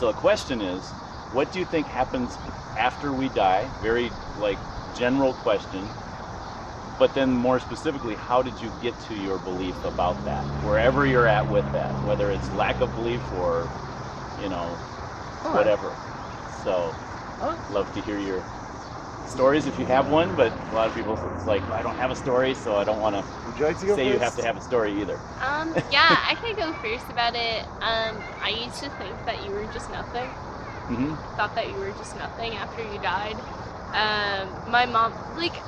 So the question is, what do you think happens after we die? Very general question. But then more specifically, how did you get to your belief about that? Wherever you're at with that, whether it's lack of belief or, whatever. So, love to hear your stories if you have one, but a lot of people, it's like, I don't have a story, so I don't want to say first? You have to have a story either. Yeah, I can go first about it. I used to think that you were just nothing. Mm-hmm. Thought that you were just nothing after you died. My mom,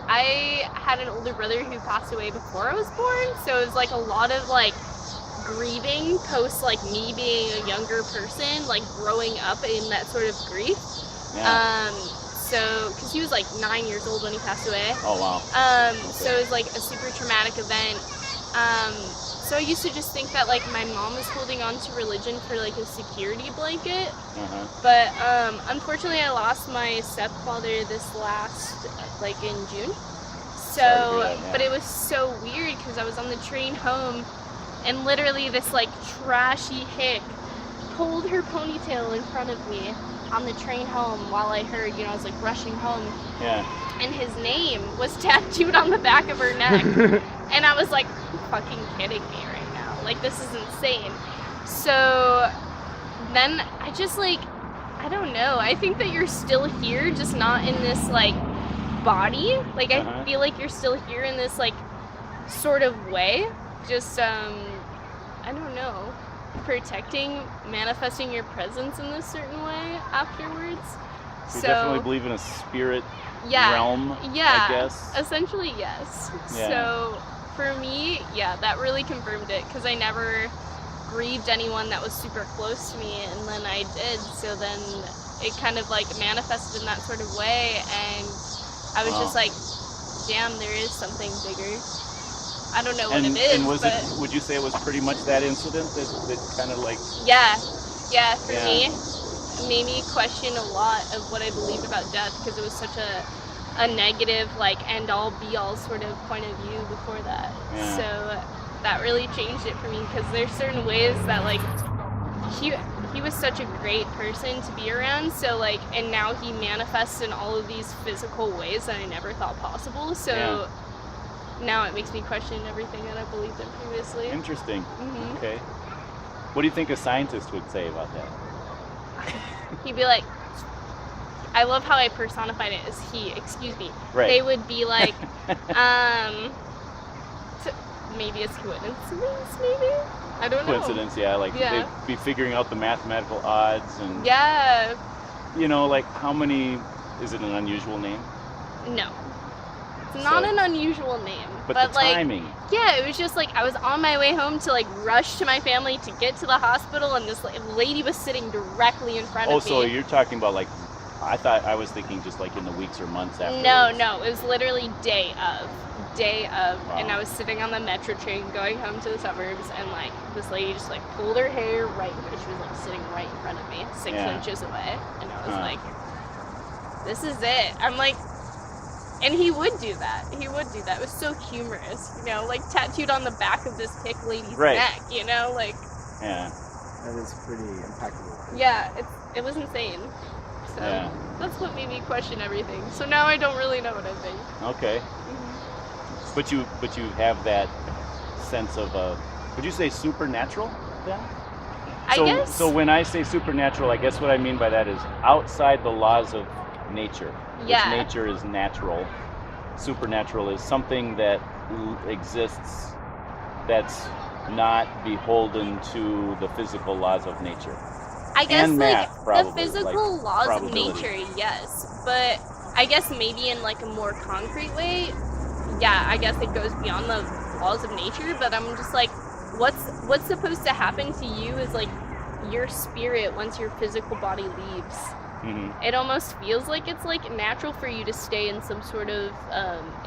I had an older brother who passed away before I was born, so it was a lot of grieving post me being a younger person, growing up in that sort of grief. Yeah. So, because he was 9 years old when he passed away. Oh wow. Okay. So it was a super traumatic event. So I used to just think that my mom was holding on to religion for a security blanket. Uh-huh. But unfortunately I lost my stepfather this last in June. So that, yeah. But it was so weird because I was on the train home and literally this trashy hick pulled her ponytail in front of me on the train home while I heard, I was rushing home. Yeah. And his name was tattooed on the back of her neck. And I was like, you're fucking kidding me right now. This is insane. So then I just I don't know. I think that you're still here, just not in this body. I feel like you're still here in this sort of way. Just I don't know. Protecting, manifesting your presence in this certain way afterwards. So you definitely believe in a spirit realm, I guess? Essentially, yes. Yeah. So for me, that really confirmed it because I never grieved anyone that was super close to me, and then I did. So then it kind of manifested in that sort of way, and I was just damn, there is something bigger. I don't know what it is, and but would you say it was pretty much that incident that kind of Yeah, for me, it made me question a lot of what I believed about death because it was such a negative, end-all, be-all sort of point of view before that. Yeah. So that really changed it for me because there's certain ways that, he was such a great person to be around, so, and now he manifests in all of these physical ways that I never thought possible, so now it makes me question everything that I believed in previously. Interesting. Mm-hmm. Okay. What do you think a scientist would say about that? He'd be like, I love how I personified it as he, excuse me. Right. They would be like, maybe it's coincidence, maybe? I don't know. Coincidence, they'd be figuring out the mathematical odds and... Yeah. How many... Is it an unusual name? No. It's not an unusual name. But the timing. Yeah, it was just I was on my way home to rush to my family to get to the hospital, and this lady was sitting directly in front of me. Oh, so you're talking about I was thinking just in the weeks or months after. No, it was literally day of, wow. and I was sitting on the metro train going home to the suburbs, and this lady just pulled her hair right, she was sitting right in front of me, 6 inches away, and I was this is it. I'm and he would do that. It was so humorous, tattooed on the back of this hick lady's neck, Yeah. That is pretty impeccable. Yeah, it was insane. So that's what made me question everything. So now I don't really know what I think. Okay. Mm-hmm. But you have that sense of would you say supernatural then? I guess. So when I say supernatural, I guess what I mean by that is outside the laws of nature. Yeah. Which nature is natural. Supernatural is something that exists that's not beholden to the physical laws of nature. I guess and math, probably, the physical laws of nature, yes. But I guess maybe in a more concrete way, I guess it goes beyond the laws of nature, but I'm just what's supposed to happen to you is your spirit once your physical body leaves. Mm-hmm. It almost feels like it's natural for you to stay in some sort of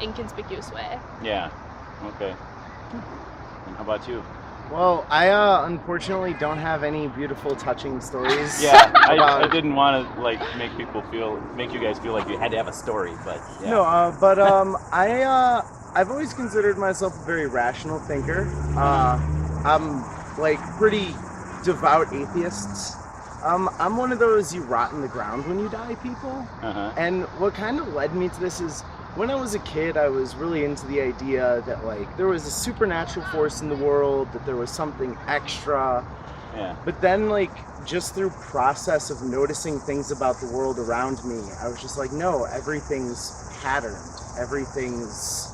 inconspicuous way. Yeah. Okay. And how about you? Well, I unfortunately don't have any beautiful, touching stories. Yeah, I didn't want to make you guys feel like you had to have a story, but yeah. No, but I've always considered myself a very rational thinker. I'm pretty devout atheist. I'm one of those you rot in the ground when you die people. Uh-huh. And what kind of led me to this is when I was a kid, I was really into the idea that like there was a supernatural force in the world, that there was something extra. Yeah. But then like just through process of noticing things about the world around me, I was just like, no, everything's patterned. Everything's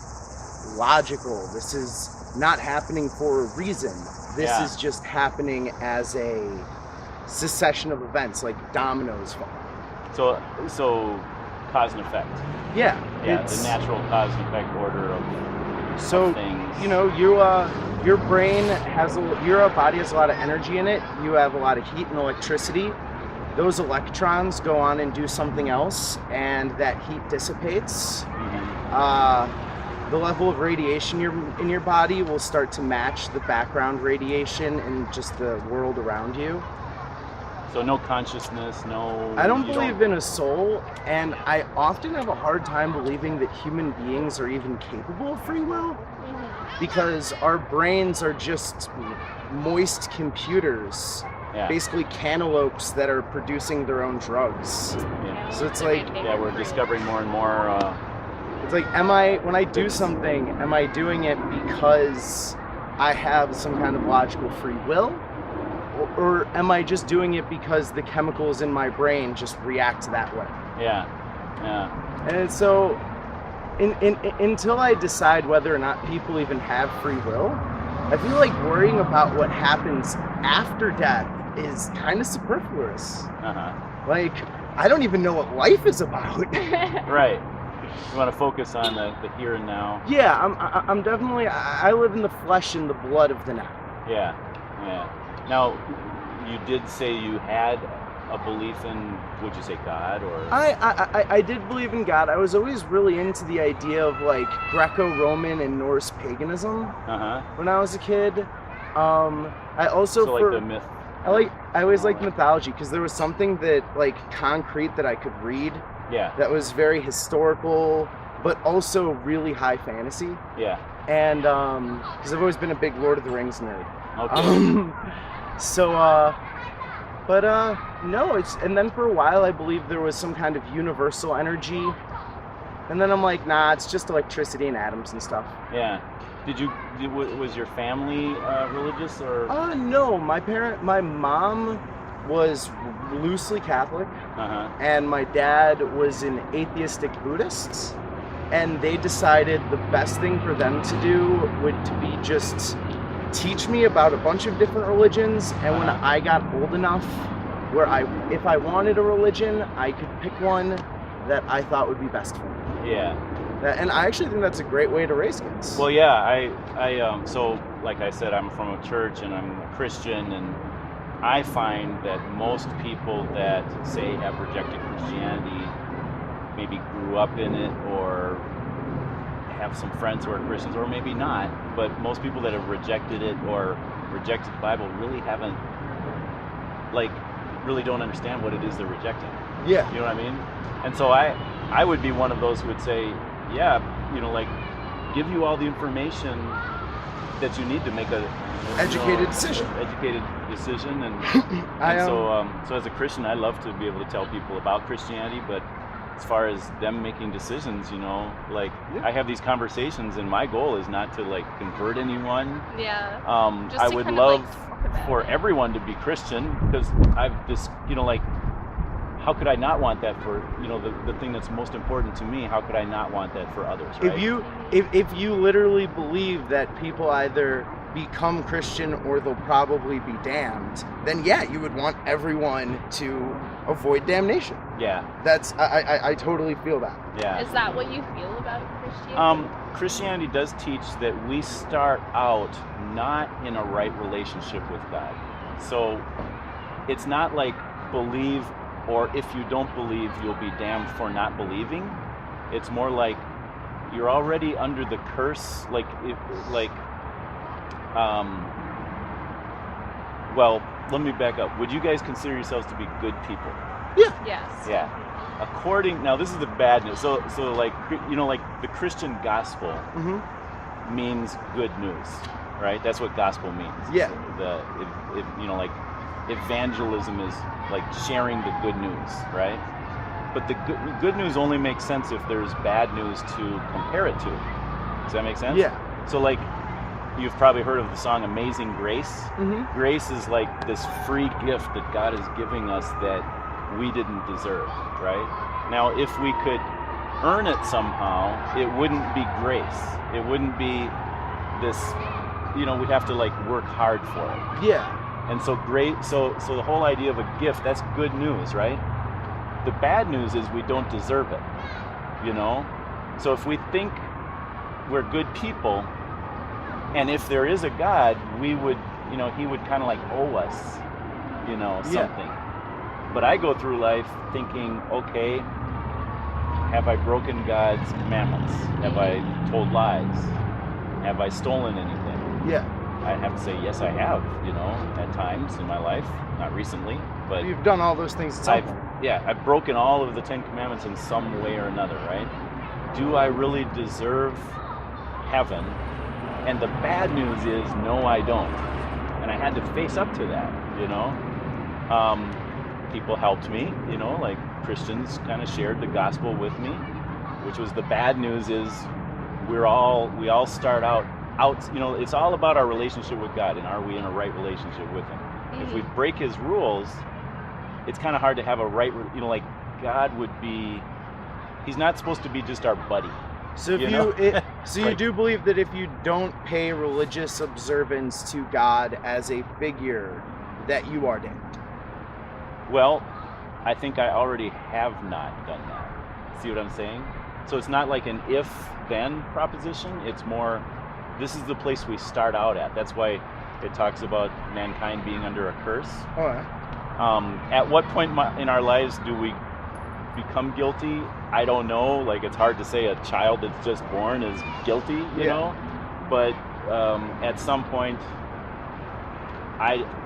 logical. This is not happening for a reason. This is just happening as a succession of events, like dominoes fall. So cause and effect. Yeah, The natural cause and effect order of things. You know, your brain has your body has a lot of energy in it. You have a lot of heat and electricity. Those electrons go on and do something else, and that heat dissipates. The level of radiation in your body will start to match the background radiation in just the world around you. So no consciousness, no... I don't believe in a soul, and I often have a hard time believing that human beings are even capable of free will, because our brains are just moist computers, basically cantaloupes that are producing their own drugs. Yeah. So it's like... Yeah, we're discovering more and more... It's like, when I do something, am I doing it because I have some kind of logical free will? Or am I just doing it because the chemicals in my brain just react that way? Yeah. And so, until I decide whether or not people even have free will, I feel like worrying about what happens after death is kind of superfluous. Like, I don't even know what life is about. Right. You want to focus on the here and now. Yeah, I'm definitely, I live in the flesh and the blood of the now. Yeah. Now, you did say you had a belief in, would you say God, or? I did believe in God. I was always really into the idea of like Greco-Roman and Norse paganism when I was a kid. I also like the myth. I always liked mythology because there was something that like concrete that I could read. Yeah. That was very historical, but also really high fantasy. Yeah. And because I've always been a big Lord of the Rings nerd. Okay. No, and then for a while I believed there was some kind of universal energy, and then I'm like, nah, it's just electricity and atoms and stuff. Yeah. Was your family religious or? No, my mom was loosely Catholic, and my dad was an atheistic Buddhist, and they decided the best thing for them to do would to be just teach me about a bunch of different religions, and when I got old enough where if I wanted a religion, I could pick one that I thought would be best for me. Yeah. And I actually think that's a great way to raise kids. Well, yeah, I so like I said, I'm from a church and I'm a Christian, and I find that most people that say have rejected Christianity maybe grew up in it or have some friends who are Christians, or maybe not, but most people that have rejected it or rejected the Bible really haven't, really don't understand what it is they're rejecting. Yeah. You know what I mean? And so I would be one of those who would say, yeah, give you all the information that you need to make a educated decision. And so as a Christian, I love to be able to tell people about Christianity, but as far as them making decisions, I have these conversations, and my goal is not to convert anyone. Yeah. I would love for everyone to be Christian, because I've just, how could I not want that for, the thing that's most important to me? How could I not want that for others? Right? If you literally believe that people either become Christian or they'll probably be damned, then yeah, you would want everyone to avoid damnation. Yeah. That's I totally feel that. Yeah. Is that what you feel about Christianity? Christianity does teach that we start out not in a right relationship with God. So it's not like believe, or if you don't believe, you'll be damned for not believing. It's more like you're already under the curse, well, let me back up. Would you guys consider yourselves to be good people? Yeah. Yes. Yeah. Now this is the bad news. So the Christian gospel means good news, right? That's what gospel means. Yeah. evangelism is like sharing the good news, right? But the good news only makes sense if there's bad news to compare it to. Does that make sense? Yeah. So like, you've probably heard of the song Amazing Grace. Mm-hmm. Grace is like this free gift that God is giving us that we didn't deserve, right? Now, if we could earn it somehow, it wouldn't be grace. It wouldn't be this, we'd have to like work hard for it. Yeah. And so so the whole idea of a gift, that's good news, right? The bad news is we don't deserve it, So if we think we're good people, and if there is a God, we would, he would kind of like owe us, something. But I go through life thinking, okay, have I broken God's commandments? Have I told lies? Have I stolen anything? Yeah. I'd have to say, yes, I have, at times in my life, not recently, but you've done all those things at some point. I've broken all of the 10 Commandments in some way or another, right? Do I really deserve heaven? And the bad news is, no, I don't. And I had to face up to that, People helped me, like Christians kind of shared the gospel with me, which was the bad news is we all start out, it's all about our relationship with God, and are we in a right relationship with Him? Mm-hmm. If we break His rules, it's kind of hard to have a right, like God would be, He's not supposed to be just our buddy. So you do believe that if you don't pay religious observance to God as a figure, that you are damned? Well, I think I already have not done that. See what I'm saying? So it's not like an if-then proposition. It's more, this is the place we start out at. That's why it talks about mankind being under a curse. All right. At what point in our lives do we become guilty? I don't know. Like, it's hard to say a child that's just born is guilty, you know? But at some point,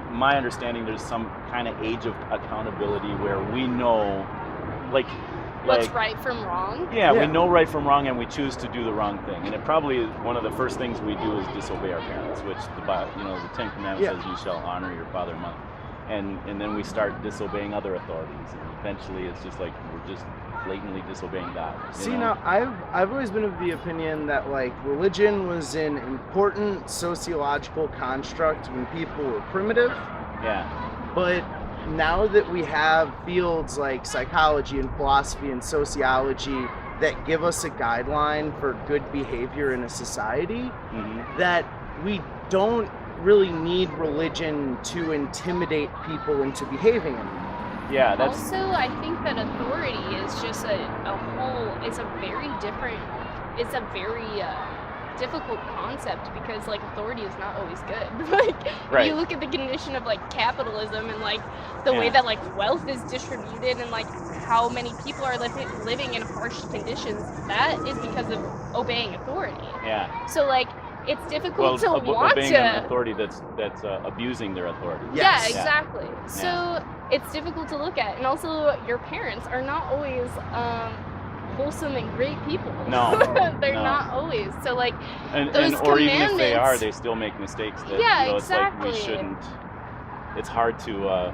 my understanding, there's some kind of age of accountability where we know, what's right from wrong. Yeah, we know right from wrong, and we choose to do the wrong thing. And it probably is one of the first things we do is disobey our parents, which the 10 Commandments says you shall honor your father and mother. And then we start disobeying other authorities, and eventually it's just like we're just blatantly disobeying God. Now I've always been of the opinion that like religion was an important sociological construct when people were primitive. Yeah. But now that we have fields like psychology and philosophy and sociology that give us a guideline for good behavior in a society, that we don't really need religion to intimidate people into behaving anymore. Yeah, that's... Also, I think that authority is just it's a very difficult concept, because like authority is not always good. Like you look at the condition of like capitalism and like the way that like wealth is distributed and like how many people are living in harsh conditions, that is because of obeying authority. Yeah. So like it's difficult to want obeying to an authority that's abusing their authority. Yes. Yeah, exactly. Yeah. So it's difficult to look at, and also your parents are not always wholesome and great people. No, they're not always. So like or even if they are, they still make mistakes. That, exactly. It's like we shouldn't. It's hard to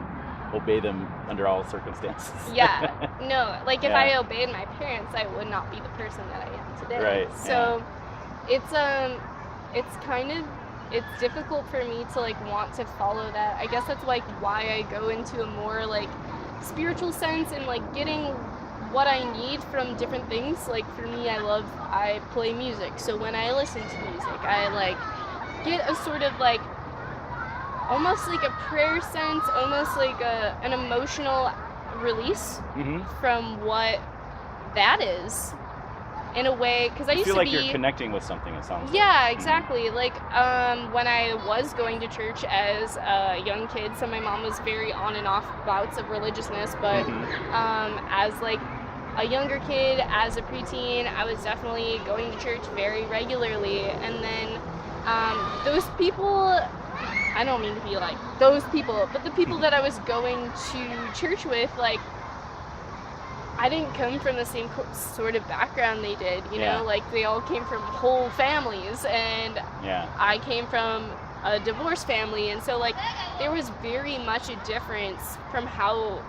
obey them under all circumstances. Yeah. No. Like if I obeyed my parents, I would not be the person that I am today. Right. So it's difficult for me to like want to follow that. I guess that's like why I go into a more like spiritual sense and like getting what I need from different things. Like for me, I play music. So when I listen to music, I like get a sort of like almost like a prayer sense, almost like an emotional release from what that is. In a way, because I used feel to like be... you're connecting with something, it sounds like. Yeah, exactly. Like, when I was going to church as a young kid, so my mom was very on and off bouts of religiousness, but as, like, a younger kid, as a preteen, I was definitely going to church very regularly, and then those people... I don't mean to be like those people, but the people that I was going to church with, like, I didn't come from the same sort of background they did, you know, like they all came from whole families, and I came from a divorced family, and so like there was very much a difference from how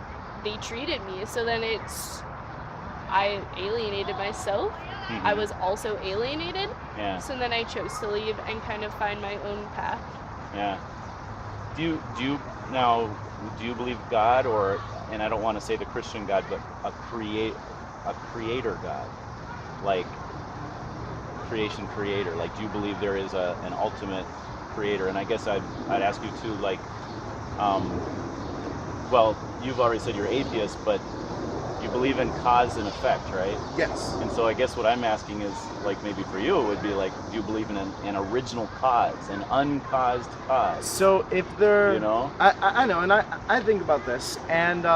they treated me. So then I alienated myself. Mm-hmm. I was also alienated. Yeah. So then I chose to leave and kind of find my own path. Yeah. Do you believe God, or, and I don't want to say the Christian God, but a creator God, like creation creator? Like, do you believe there is an ultimate creator? And I guess I'd ask you too, like, well, you've already said you're atheist, but you believe in cause and effect, right? Yes. And so I guess what I'm asking is, like, maybe for you it would be like, do you believe in an original cause, an uncaused cause? So if there, you know, I know, and I think about this, and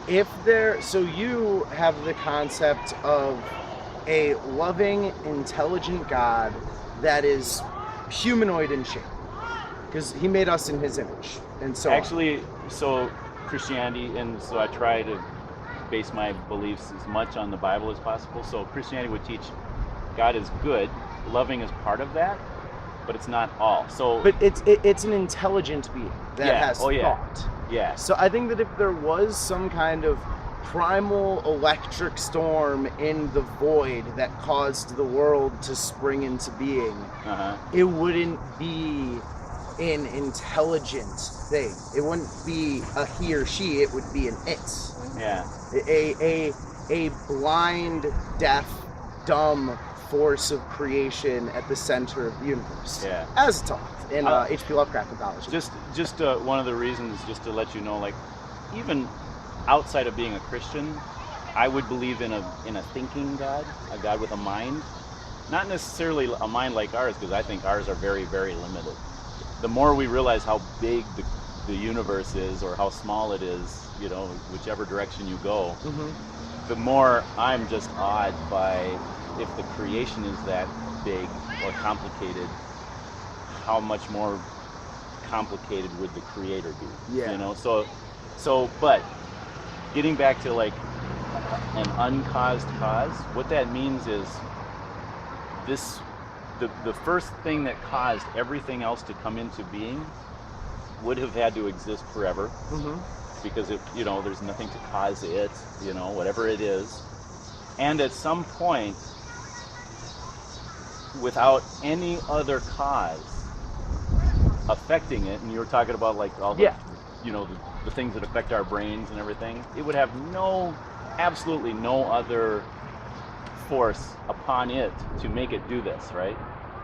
if there, so you have the concept of a loving, intelligent God that is humanoid in shape, because he made us in his image, and so actually, so Christianity, and so I try to base my beliefs as much on the Bible as possible. So Christianity would teach God is good, loving is part of that, but it's not all. So, but it's an intelligent being that has thought. Yeah. So I think that if there was some kind of primal electric storm in the void that caused the world to spring into being, it wouldn't be an intelligent thing. It wouldn't be a he or she, it would be an it. Yeah. A blind, deaf, dumb force of creation at the center of the universe. Yeah. As taught in H.P. Lovecraft mythology. Just one of the reasons, just to let you know, like, even outside of being a Christian, I would believe in a thinking God, a God with a mind. Not necessarily a mind like ours, because I think ours are very, very limited. The more we realize how big the universe is, or how small it is, you know, whichever direction you go, the more I'm just awed by, if the creation is that big or complicated, how much more complicated would the creator be? Yeah. You know, so but getting back to like an uncaused cause, what that means is this, the first thing that caused everything else to come into being would have had to exist forever, because it, you know, there's nothing to cause it, you know, whatever it is, and at some point, without any other cause affecting it, and you were talking about like all the, you know, the things that affect our brains and everything, it would have absolutely no other force upon it to make it do this, right?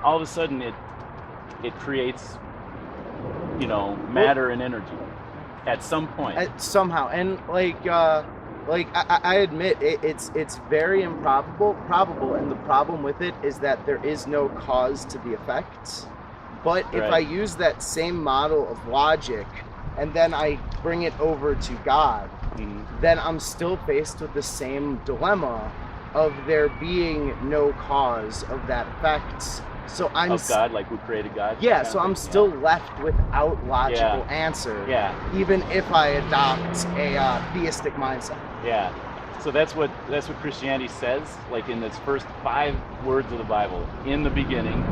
All of a sudden it creates, you know, matter and energy at some point. Somehow, and I admit it's very probable, and the problem with it is that there is no cause to the effects. But if I use that same model of logic and then I bring it over to God, then I'm still faced with the same dilemma of there being no cause of that effect. So I'm of God, like who created God? Yeah, so I'm still left without logical answer. Yeah. Even if I adopt a theistic mindset. Yeah. So that's what Christianity says, like in its first 5 words of the Bible. In the beginning,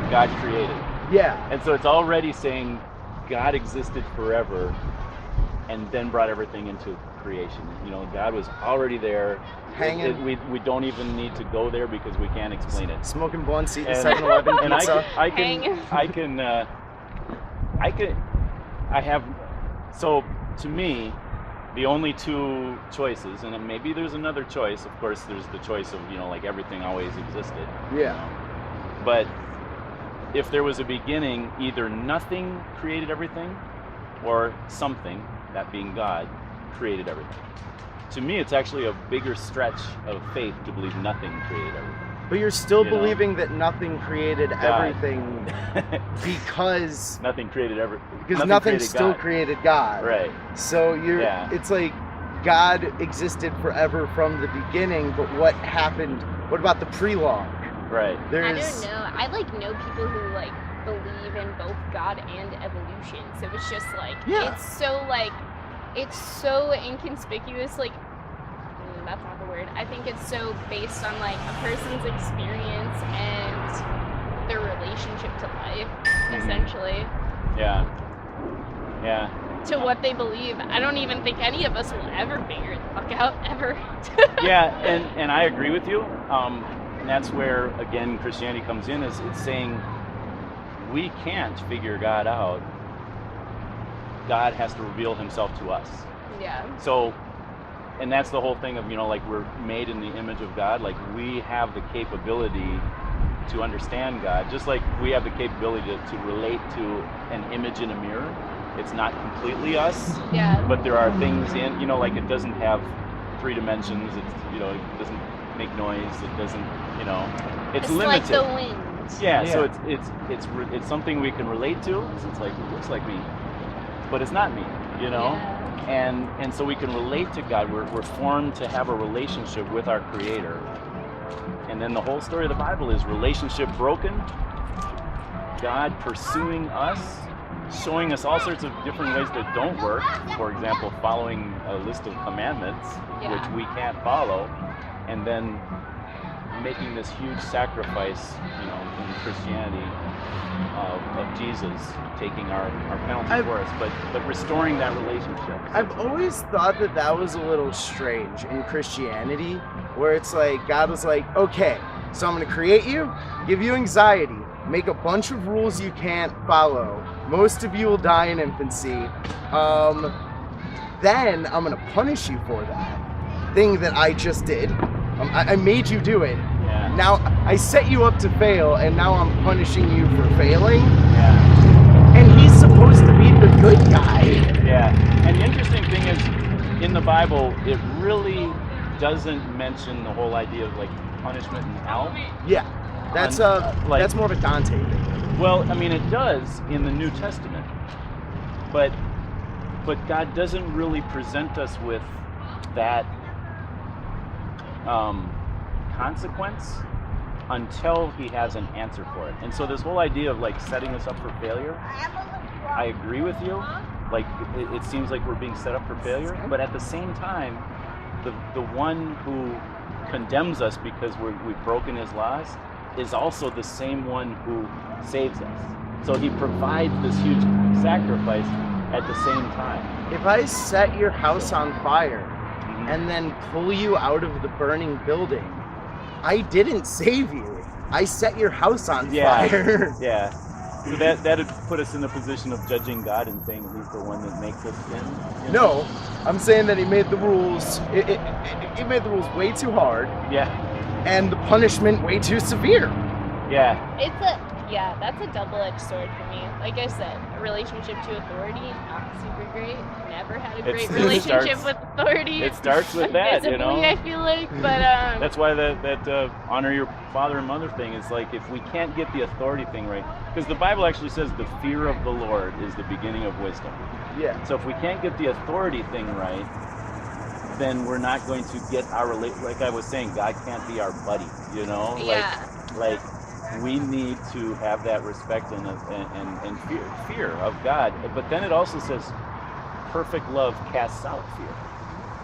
God created. Yeah. And so it's already saying God existed forever and then brought everything into creation. You know, God was already there. Hanging. We don't even need to go there because we can't explain it. Smoking blunts, eating 7-Eleven pizza. So to me, the only 2 choices, and maybe there's another choice, of course there's the choice of, you know, like everything always existed. Yeah. You know? But if there was a beginning, either nothing created everything, or something, that being God, created everything. To me, it's actually a bigger stretch of faith to believe nothing created everything. But you're still believing that nothing created everything because nothing created everything. Because nothing still created God. Right. So it's like God existed forever from the beginning, but what happened? What about the prologue? Right. I don't know. I know people who believe in both God and evolution. So it's just it's so inconspicuous, that's not the word. I think it's so based on a person's experience and their relationship to life, essentially. Yeah. Yeah. To what they believe. I don't even think any of us will ever figure it the fuck out, ever. Yeah, and I agree with you. And that's where, again, Christianity comes in, is it's saying we can't figure God out. God has to reveal himself to us. Yeah. So, and that's the whole thing of, like we're made in the image of God. Like we have the capability to understand God, just like we have the capability to relate to an image in a mirror. It's not completely us, but there are things in, like it doesn't have 3 dimensions. It's, it doesn't make noise. It doesn't, it's limited. Like the wind. Yeah. So it's something we can relate to. So it's like, it looks like me, but it's not me, Yeah. And so we can relate to God. We're formed to have a relationship with our Creator. And then the whole story of the Bible is relationship broken, God pursuing us, showing us all sorts of different ways that don't work. For example, following a list of commandments, which we can't follow, and then making this huge sacrifice, in Christianity of Jesus taking our penalty for us, but restoring that relationship. I've always thought that was a little strange in Christianity, where it's like God was like, okay, so I'm going to create you, give you anxiety, make a bunch of rules you can't follow. Most of you will die in infancy. Then I'm going to punish you for that thing that I just did. I made you do it. Yeah. Now I set you up to fail, and now I'm punishing you for failing. Yeah. And he's supposed to be the good guy. Yeah. And the interesting thing is, in the Bible, it really doesn't mention the whole idea of like punishment in hell. Yeah. That's more of a Dante thing. Well, I mean, it does in the New Testament, but God doesn't really present us with that consequence until he has an answer for it. And so this whole idea of like setting us up for failure, I agree with you. Like it seems like we're being set up for failure, but at the same time, the one who condemns us because we've broken his laws is also the same one who saves us. So he provides this huge sacrifice at the same time. If I set your house on fire and then pull you out of the burning building, I didn't save you. I set your house on fire. Yeah. So that'd put us in a position of judging God and saying he's the one that makes us sin. No, I'm saying that he made the rules. He made the rules way too hard. Yeah. And the punishment way too severe. Yeah. That's a double-edged sword for me. Like I said, a relationship to authority, not super great. Never had a great relationship with authority. It starts with that, visibly, I feel like, but that's why that honor your father and mother thing is like, if we can't get the authority thing right, because the Bible actually says the fear of the Lord is the beginning of wisdom. Yeah. So if we can't get the authority thing right, then we're not going to get our like I was saying, God can't be our buddy, Like we need to have that respect and fear of God. But then it also says perfect love casts out fear.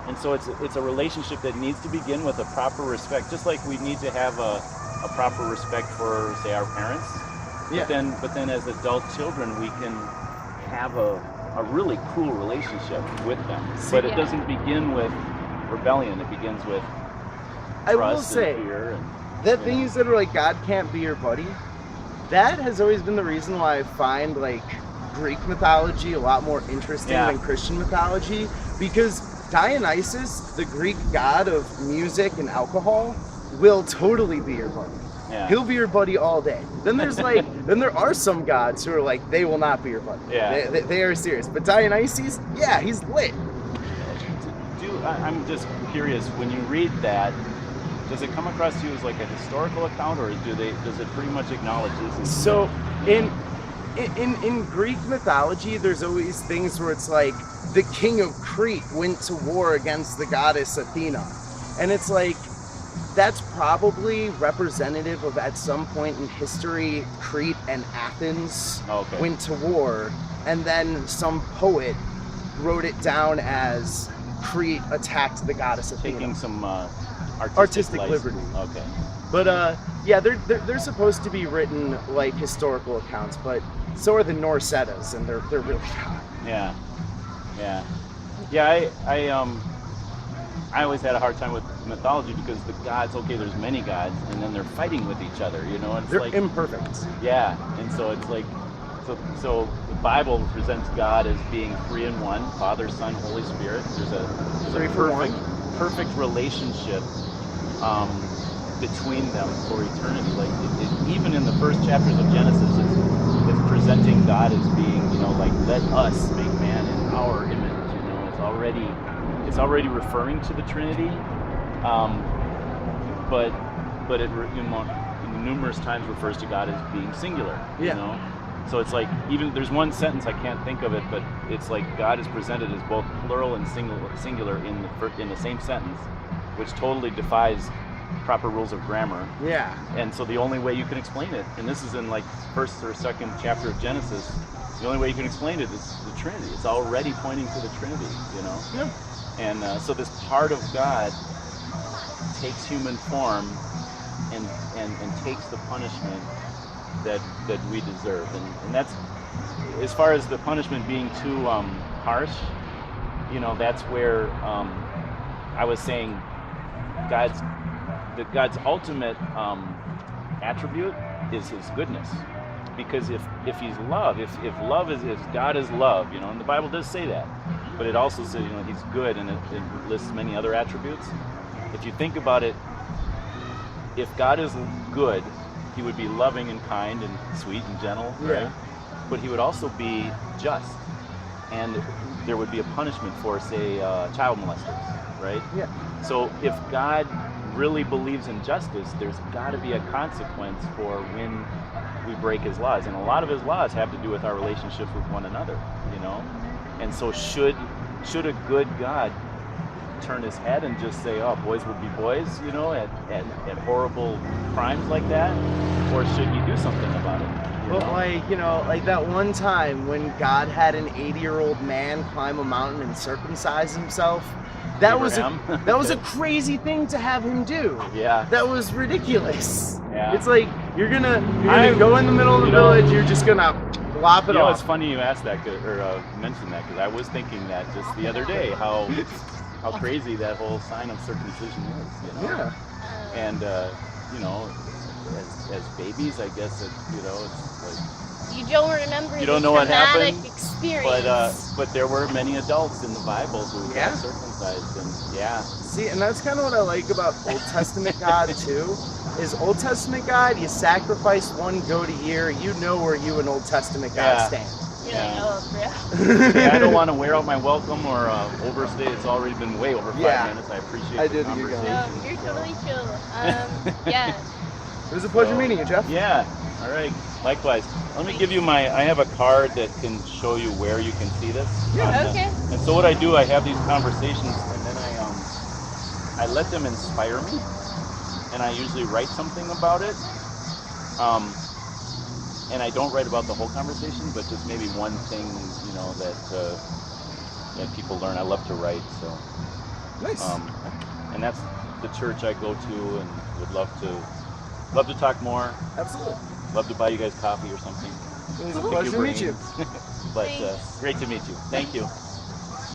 And so it's a relationship that needs to begin with a proper respect, just like we need to have a proper respect for, say, our parents. Yeah. But then as adult children, we can have a really cool relationship with them. But it doesn't begin with rebellion. It begins with trust and fear. And, that thing you said, where like God can't be your buddy, that has always been the reason why I find like Greek mythology a lot more interesting than Christian mythology, because Dionysus, the Greek god of music and alcohol, will totally be your buddy. Yeah. He'll be your buddy all day. Then there's like, then there are some gods who are like, they will not be your buddy. Yeah. They are serious. But Dionysus, yeah, he's lit. I'm just curious, when you read that, does it come across to you as like a historical account, or does it pretty much acknowledge this? So in Greek mythology, there's always things where it's like the king of Crete went to war against the goddess Athena, and it's like that's probably representative of at some point in history Crete and Athens went to war, and then some poet wrote it down as Crete attacked the goddess Athena. Taking some artistic liberty. Okay. But Yeah, they're supposed to be written like historical accounts, but so are the Norse Eddas, and they're really not. Yeah, yeah. I always had a hard time with mythology because the gods, okay, there's many gods, and then they're fighting with each other, you know. And it's They're like imperfect. Yeah, and so it's like, so the Bible presents God as being 3 in 1, Father, Son, Holy Spirit. There's a perfect relationship between them for eternity. Like even in the first chapters of Genesis, it's presenting God as being, you know, like, let us make man in our image. You know, it's already referring to the Trinity, but it numerous times refers to God as being singular. You know, so it's like, even there's one sentence, I can't think of it, but it's like God is presented as both plural and singular in the same sentence, which totally defies proper rules of grammar. Yeah. And so the only way you can explain it, and this is in like first or second chapter of Genesis, the only way you can explain it is the Trinity. It's already pointing to the Trinity, you know? Yeah. And so this part of God takes human form and takes the punishment that we deserve. And that's, as far as the punishment being too harsh, you know, that's where I was saying God's ultimate attribute is his goodness. Because if he's love, if love is, if God is love, you know, and the Bible does say that, but it also says, you know, he's good, and it lists many other attributes. If you think about it, if God is good, he would be loving and kind and sweet and gentle, right? But he would also be just, and there would be a punishment for, say, child molesters, right? Yeah. So if God really believes in justice, there's got to be a consequence for when we break his laws, and a lot of his laws have to do with our relationships with one another, you know. And so should a good God turn his head and just say, oh, boys will be boys, you know, at horrible crimes like that, or should he do something about it? But like, you know, like that one time when God had an 80-year-old man climb a mountain and circumcise himself, that was a crazy thing to have him do. Yeah. That was ridiculous. Yeah. It's like you're gonna go in the middle of the village. You're just gonna lop it off. It's funny you asked that, or mentioned that, because I was thinking that just the other day, how crazy that whole sign of circumcision is. You know? Yeah. And you know, as babies, I guess it's like, you don't remember you don't know what happened, experience. but there were many adults in the Bible who got circumcised, and See, and that's kind of what I like about Old Testament God too. Is Old Testament God, you sacrifice one goat a year, you know where you and Old Testament God stand. You're like, oh, bro. I don't want to wear out my welcome or overstay. It's already been way over 5 minutes. I appreciate the conversation. No, you're totally chill. Yeah. It was a pleasure meeting you, Jeff. Yeah. All right. Likewise. Let me give you I have a card that can show you where you can see this. Yeah. Okay. And so what I do, I have these conversations, and then I let them inspire me, and I usually write something about it. And I don't write about the whole conversation, but just maybe one thing, you know, that people learn. I love to write, so. Nice. And that's the church I go to, and would love to talk more. Absolutely. Love to buy you guys coffee or something. It was a pleasure to meet you. But great to meet you. Thank you.